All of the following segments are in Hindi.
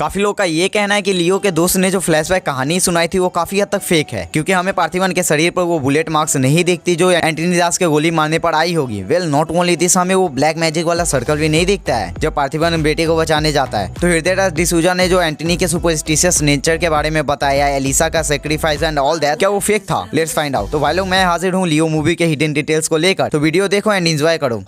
काफी लोग का ये कहना है कि लियो के दोस्त ने जो फ्लैशबैक कहानी सुनाई थी वो काफी हद तक फेक है, क्योंकि हमें पार्थिवन के शरीर पर वो बुलेट मार्क्स नहीं दिखती जो एंटनी दास के गोली मारने पर आई होगी। वेल नॉट ओनली दिस, हमें वो ब्लैक मैजिक वाला सर्कल भी नहीं दिखता है जब पार्थिवन बेटे को बचाने जाता है। तो हृदयदास डिसूजा ने जो एंटनी के सुपरस्टिशियस नेचर के बारे में बताया, एलिसा का सेक्रीफाइस एंड ऑल दैट, क्या वो फेक था? Let's find out. तो भाई लोग, मैं हाजिर हूँ लियो मूवी के हिडन डिटेल्स को लेकर, तो वीडियो देखो एंड एंजॉय करो।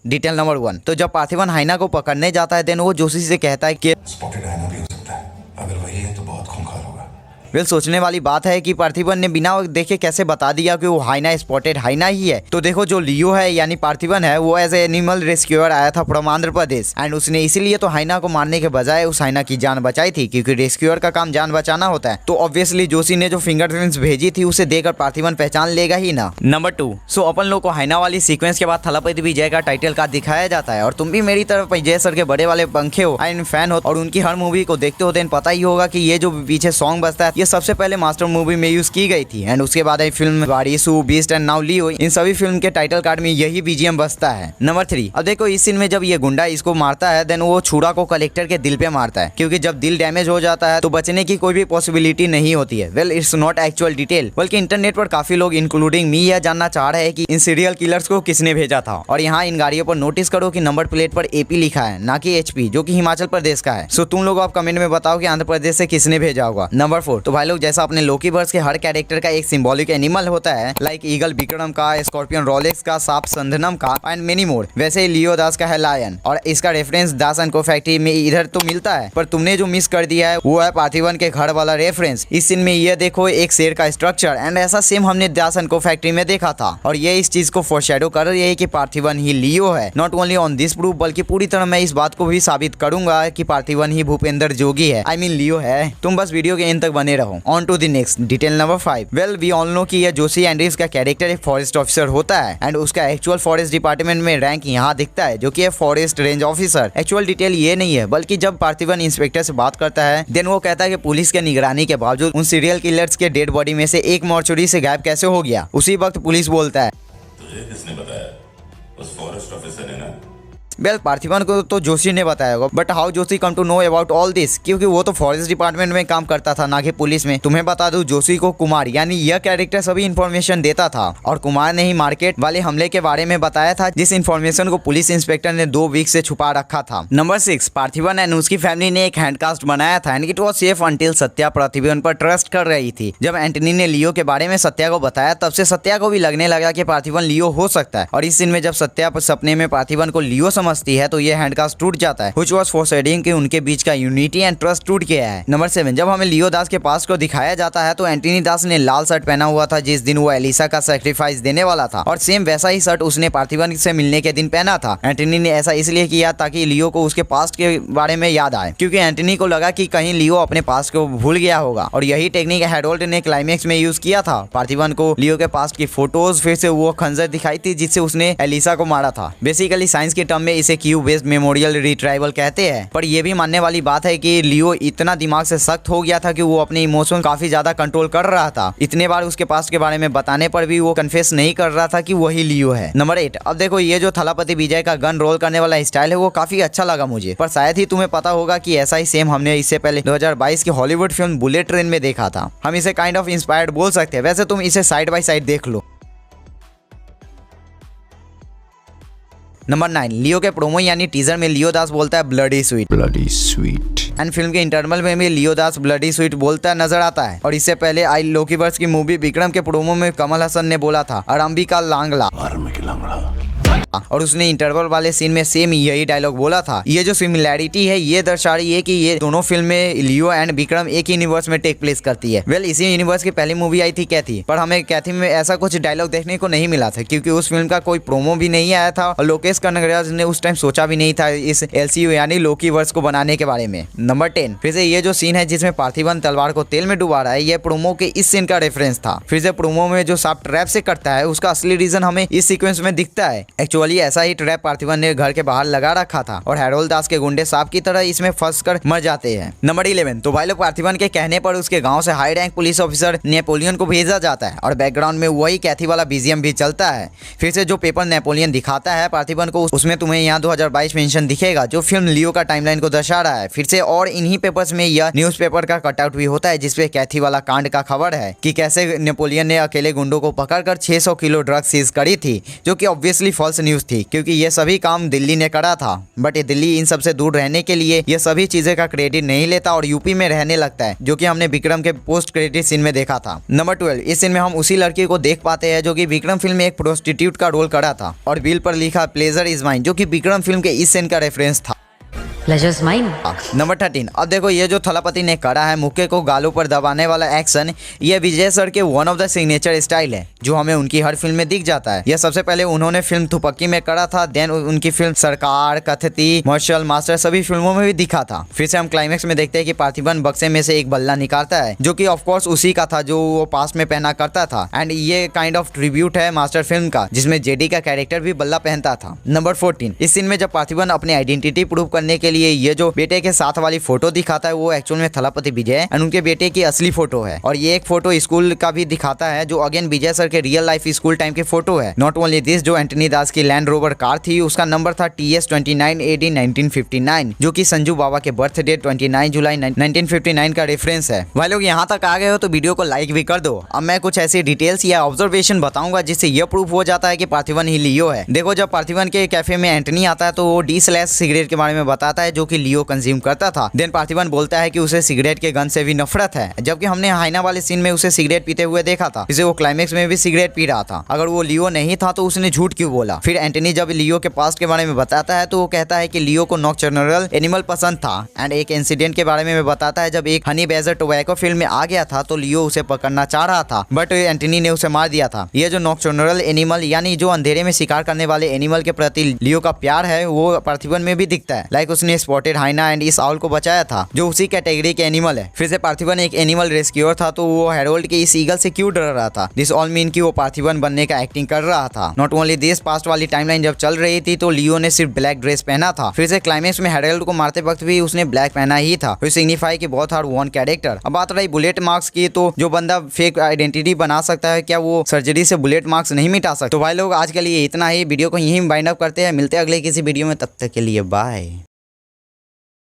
Detail number 1। तो जब पार्थिवन हाइना को पकड़ने जाता है देन वो जोशी से कहता है कि स्पॉटेड हाइना भी हो सकता है, अगर वही है तो बहुत खूंखार होगा। वेल सोचने वाली बात है कि पार्थिवन ने बिना देखे कैसे बता दिया कि वो हाइना स्पॉटेड हाइना ही है। तो देखो, जो लियो है यानी पार्थिवन है, वो एज ए एनिमल रेस्क्यूअर आया था फ्रॉम आंध्र प्रदेश एंड उसने इसीलिए तो हाइना को मारने के बजाय उस हाइना की जान बचाई थी, क्योंकि रेस्क्यूअर का काम जान बचाना होता है। तो ऑब्वियसली जोशी ने जो फिंगरप्रिंट्स भेजी थी उसे देखकर पार्थिवन पहचान लेगा ही ना। नंबर 2। सो अपन लोग को हाइना वाली सीक्वेंस के बाद थलापति विजय का टाइटल कार्ड दिखाया जाता है और तुम भी मेरी तरफ विजय सर के बड़े वाले पंखे हो एंड फैन हो और उनकी हर मूवी को देखते हो, देन पता ही होगा कि ये जो पीछे सॉन्ग बजता है ये सबसे पहले मास्टर मूवी में यूज की गई थी एंड उसके बाद आई film Varisu, beast and now Leo, इन सभी फिल्म के टाइटल कार्ड में यही बीजीएम बजता है। नंबर 3। अब देखो, इस सीन में जब ये गुंडा इसको मारता है देन वो छुरा को कलेक्टर के दिल पे मारता है, क्योंकि जब दिल डैमेज हो जाता है तो बचने की कोई भी पॉसिबिलिटी नहीं होती है। Well it's not actual detail, बल्कि इंटरनेट पर काफी लोग इंक्लूडिंग मी यह जानना चाह रहे हैं कि इन सीरियल किलर्स को किसने भेजा था। और यहाँ इन गाड़ियों पर नोटिस करो कि नंबर प्लेट पर एपी लिखा है, ना कि एचपी, जो कि हिमाचल प्रदेश का है। सो तुम लोग आप कमेंट में बताओ कि आंध्र प्रदेश से किसने भेजा होगा। नंबर 4। तो भाई लोग, जैसा अपने लोकी वर्स के हर कैरेक्टर का एक सिंबॉलिक एनिमल होता है, लाइक ईगल विक्रम का, स्कॉर्पियन रोलेक्स का, सांप संधनम का एंड मेनी मोर, वैसे ही लियो दास का है लायन। और इसका रेफरेंस दास एंड को फैक्ट्री में इधर तो मिलता है, पर तुमने जो मिस कर दिया है वो है पार्थिवन के घर वाला रेफरेंस। इस सीन में ये देखो एक शेर का स्ट्रक्चर एंड ऐसा सेम हमने दास एंड को फैक्ट्री में देखा था और ये इस चीज को फोरशैडो कर रही है कि पार्थिवन ही लियो है। Not only on this proof, बल्कि पूरी तरह मैं इस बात को भी साबित करूंगा कि पार्थिवन ही भूपेंद्र जोगी है, आई मीन लियो है। तुम बस वीडियो के एंड तक बने रहो। On to the next, detail number 5। Well we all know कि ये जोशी एंड्रीज का कैरेक्टर एक फॉरेस्ट ऑफिसर होता है एंड उसका एक्चुअल फॉरेस्ट डिपार्टमेंट में रैंक यहाँ दिखता है, जो कि है forest range officer. Actual detail ये नहीं है, बल्कि जब पार्थिवन इंस्पेक्टर से बात करता है देन वो कहता है कि पुलिस के निगरानी के बावजूद उन सीरियल किलर्स के डेड बॉडी में से एक मॉर्चुरी से गायब कैसे हो गया। उसी वक्त पुलिस बोलता है, तुझे किसने बताया? उस फॉरेस्ट ऑफिसर ने ना। वेल पार्थिवन को तो जोशी ने बताया होगा, but how Joshi come to know about all this, क्योंकि वो तो फॉरेस्ट डिपार्टमेंट में काम करता था, ना कि पुलिस में। तुम्हें बता दूं, जोशी को कुमार यानी यह कैरेक्टर सभी इन्फॉर्मेशन देता था और कुमार ने ही मार्केट वाले हमले के बारे में बताया था, जिस इन्फॉर्मेशन को पुलिस इंस्पेक्टर ने 2 वीक से छुपा रखा था। नंबर 6। पार्थिवन एंड उसकी फैमिली ने एक हैंडकास्ट बनाया था and it was safe until Satya Parthivan पर ट्रस्ट कर रही थी। जब एंटनी ने लियो के बारे में सत्या को बताया तब से सत्या को भी लगने लगा कि पार्थिवन लियो हो सकता है। और इस सीन में जब सत्या सपने में पार्थिवन को लियो समझती है तो ये हैंडकास्ट टूट जाता है, which was foreshadowing कि उनके बीच का यूनिटी एंड ट्रस्ट टूट गया है। नंबर 7। जब हमें लियो दास के पास्ट को दिखाया जाता है तो एंटनी दास ने लाल शर्ट पहना हुआ था जिस दिन वो एलिसा का सैक्रिफाइस देने वाला था, और सेम वैसा ही शर्ट उसने पार्थिवन से मिलने के दिन पहना था। एंटनी ने ऐसा इसलिए किया ताकि लियो को उसके पास्ट के बारे में याद आए, क्योंकि एंटनी को लगा कि कहीं लियो अपने पास्ट को भूल गया होगा। और यही टेक्निक हैरोल्ड ने क्लाइमेक्स में यूज किया था। पार्थिवन को लियो के पास्ट की फोटोज, फिर से वो खंजर दिखाई थी जिससे उसने एलिसा को मारा था। बेसिकली साइंस के टर्म में इसे क्यू बेस्ड मेमोरियल रिट्राइवल कहते हैं। पर यह भी मानने वाली बात है कि लियो इतना दिमाग से सख्त हो गया था कि वो अपने इमोशन काफी ज्यादा कंट्रोल कर रहा था। इतने बार उसके पास्ट के बारे में बताने पर भी वो कन्फेस नहीं कर रहा था कि वही लियो है। नंबर 8। अब देखो, ये जो थलापति विजय का गन रोल करने वाला स्टाइल है वो काफी अच्छा लगा मुझे, पर शायद ही तुम्हें पता होगा कि ऐसा ही सेम हमने इससे पहले 2022 की हॉलीवुड फिल्म बुलेट ट्रेन में देखा था। हम इसे काइंड ऑफ इंस्पायर्ड बोल सकते हैं। वैसे तुम इसे साइड बाय साइड देख लो। नंबर 9। लियो के प्रोमो यानी टीजर में लियो दास बोलता है ब्लडी स्वीट एंड फिल्म के इंटरवल में भी लियो दास ब्लडी स्वीट बोलता नजर आता है। और इससे पहले आई लोकीवर्स की मूवी विक्रम के प्रोमो में कमल हसन ने बोला था अरंबिका लांगला, और उसने इंटरवल वाले सीन में सेम यही डायलॉग बोला था। ये जो सिमिलैरिटी है ये दर्शा रही है कि ये दोनों फिल्में लियो एंड विक्रम एक यूनिवर्स में टेक प्लेस करती है। वेल इसी यूनिवर्स की पहली मूवी आई थी कैथी, पर हमें कैथी में ऐसा कुछ डायलॉग देखने को नहीं मिला था, क्योंकि उस फिल्म का कोई प्रोमो भी नहीं आया था और लोकेश कनगराज ने उस टाइम सोचा भी नहीं था इस एलसीयू यानी लोकी वर्स को बनाने के बारे में। नंबर 10। फिर से ये जो सीन है जिसमें पार्थिवन तलवार को तेल में डुबा रहा है, ये प्रोमो के इस सीन का रेफरेंस था। फिर से प्रोमो में जो सांप ट्रैप से कटता है उसका असली रीजन हमें इस सीक्वेंस में दिखता है। एक्चुअली ऐसा ही ट्रैप पार्थिवन ने घर के बाहर लगा रखा था और हैरोल्ड दास के गुंडे सांप की तरह इसमें फंस कर मर जाते हैं। नंबर 11, तो भाई लोग पार्थिवन के कहने पर उसके गांव से high rank police officer Napoleon को भेजा जाता है और बैकग्राउंड में वही कैथी वाला बीजीएम भी चलता है। फिर से जो पेपर नेपोलियन दिखाता है पार्थिवन को, उसमें तुम्हें यहाँ 2022 मेंशन दिखेगा जो फिल्म लियो का टाइमलाइन को दर्शा रहा है। फिर से और इन्हीं पेपर्स में यह न्यूज़पेपर का कटआउट भी होता है जिसपे कैथी वाला कांड का खबर है कि कैसे नेपोलियन ने अकेले गुंडों को पकड़कर 600 किलो ड्रग्स सीज करी थी, जो कि ऑब्वियसली फॉल्स न्यूज थी क्योंकि ये सभी काम दिल्ली ने करा था। बट ये दिल्ली इन सबसे दूर रहने के लिए ये सभी चीजें का क्रेडिट नहीं लेता और यूपी में रहने लगता है, जो कि हमने विक्रम के पोस्ट क्रेडिट सीन में देखा था। नंबर 12, इस सीन में हम उसी लड़की को देख पाते हैं जो कि विक्रम फिल्म में एक प्रोस्टिट्यूट का रोल करा था और बिल पर लिखा प्लेजर इज माइन, जो कि विक्रम फिल्म के इस सीन का रेफरेंस था। Pleasure's mine. नंबर 13, अब देखो ये जो थलापति ने करा है मुक्के को गालों पर दबाने वाला एक्शन, ये विजय सर के one of the signature style है जो हमें उनकी हर फिल्म में दिख जाता है। यह सबसे पहले उन्होंने फिल्म थुपक्की में करा था, देन उनकी फिल्म सरकार, कथती, मार्शल मास्टर सभी फिल्मों में भी दिखा था। फिर से हम क्लाइमेक्स में देखते हैं कि पार्थिवन बक्से में से एक बल्ला निकालता है जो कि ऑफकोर्स उसी का था जो वो पास में पहना करता था एंड ये काइंड ऑफ ट्रिब्यूट है मास्टर फिल्म का जिसमें जेडी का कैरेक्टर भी बल्ला पहनता था। नंबर 14, इस सीन में जब पार्थिवन अपनी आइडेंटिटी प्रूव करने के लिए ये जो बेटे के साथ वाली फोटो दिखाता है वो एक्चुअल में थलापति विजय एंड उनके बेटे की असली फोटो है और ये एक फोटो स्कूल का भी दिखाता है जो अगेन विजय सर के रियल लाइफ स्कूल टाइम की फोटो है। नॉट ओनली दिस, जो एंटनी दास की लैंड रोवर कार थी उसका नंबर था TS29 AD 1959 जो कि संजू बाबा के बर्थ डेट 29 जुलाई 1959 का रेफरेंस है। भाई लोग यहाँ तक आ गए हो तो वीडियो को लाइक भी कर दो। अब मैं कुछ ऐसी डिटेल्स या ऑब्जर्वेशन बताऊंगा जिससे यह प्रूफ हो जाता है कि पार्थिवन ही लियो है। देखो जब पार्थिवन के कैफे में एंटनी आता है तो वो D/ सिगरेट के बारे में बताता है जो कि लियो कंज्यूम करता था। देन पार्थिवन बोलता है कि उसे सिगरेट के गन से भी नफरत है, जबकि हमने हाइना वाले सीन में उसे सिगरेट पीते हुए देखा था। इसे वो क्लाइमेक्स में भी सिगरेट पी रहा था। अगर वो लियो नहीं था तो उसने झूठ क्यों बोला? फिर एंटनी जब लियो के पास्ट के बारे में बताता है तो वो कहता है कि लियो को नॉकटर्नल एनिमल पसंद था एंड एक इंसिडेंट के बारे में बताता है जब एक हनी बेजर टोबैको फिल्म में आ गया था तो लियो उसे पकड़ना चाह रहा था बट एंटनी ने उसे मार दिया था। ये जो नॉकटर्नल एनिमल यानी जो अंधेरे में शिकार करने वाले एनिमल के प्रति लियो का प्यार है वो पार्थिवन में भी दिखता है। लाइक उसने स्पॉटेड हाइना एंड इस आउल को बचाया था जो उसी कैटेगरी के एनिमल है। फिर से पार्थिवन एक एनिमल रेस्क्यूअर था तो वो हैरोल्ड के इस ईगल से क्यों डर रहा था? दिस ऑल मीन कि वो पार्थिवन बनने का एक्टिंग कर रहा था। नॉट ओनली दिस, पास्ट वाली टाइमलाइन जब चल रही थी तो लियो ने सिर्फ ब्लैक ड्रेस पहना था। फिर से क्लाइमेक्स में हैरोल्ड को मारते वक्त भी उसने ब्लैक पहना ही था, which सिग्निफाई कि बहुत हार्ड वन कैरेक्टर। अब बात रही बुलेट मार्क्स की, तो जो बंदा फेक आइडेंटिटी बना सकता है क्या वो सर्जरी से बुलेट मार्क्स नहीं मिटा सकता? तो भाई लोग आज के लिए इतना ही, वीडियो को यहीं बाइंड अप करते हैं। मिलते हैं अगले किसी वीडियो में, तब तक के लिए बाय।